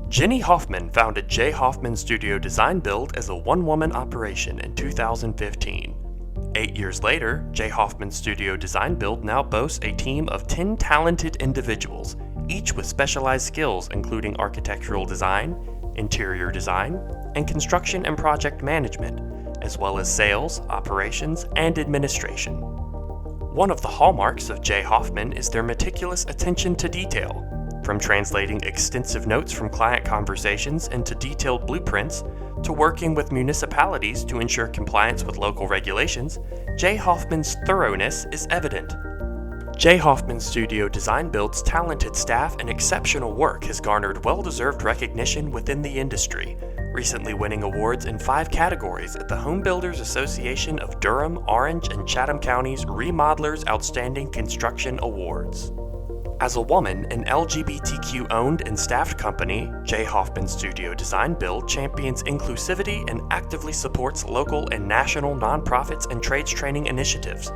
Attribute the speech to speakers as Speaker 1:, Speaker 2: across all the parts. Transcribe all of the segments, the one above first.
Speaker 1: Jenny Hoffman founded J. Hoffman Studio Design Build as a one-woman operation in 2015. 8 years later, J. Hoffman Studio Design Build now boasts a team of 10 talented individuals, each with specialized skills including architectural design, interior design, and construction and project management, as well as sales, operations, and administration. One of the hallmarks of J. Hoffman is their meticulous attention to detail. From translating extensive notes from client conversations into detailed blueprints, to working with municipalities to ensure compliance with local regulations, J. Hoffman's thoroughness is evident. J. Hoffman Studio Design Build's talented staff and exceptional work has garnered well-deserved recognition within the industry, recently winning awards in 5 categories at the Home Builders Association of Durham, Orange, and Chatham Counties Remodelers Outstanding Construction Awards. As a woman, an LGBTQ-owned and staffed company, J. Hoffman Studio Design Build champions inclusivity and actively supports local and national nonprofits and trades training initiatives.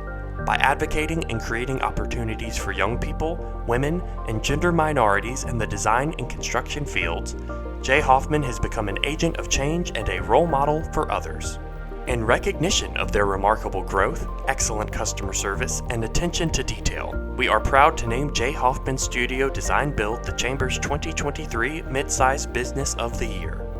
Speaker 1: By advocating and creating opportunities for young people, women, and gender minorities in the design and construction fields, J. Hoffman has become an agent of change and a role model for others. In recognition of their remarkable growth, excellent customer service, and attention to detail, we are proud to name J. Hoffman Studio Design Build the Chamber's 2023 Midsize Business of the Year.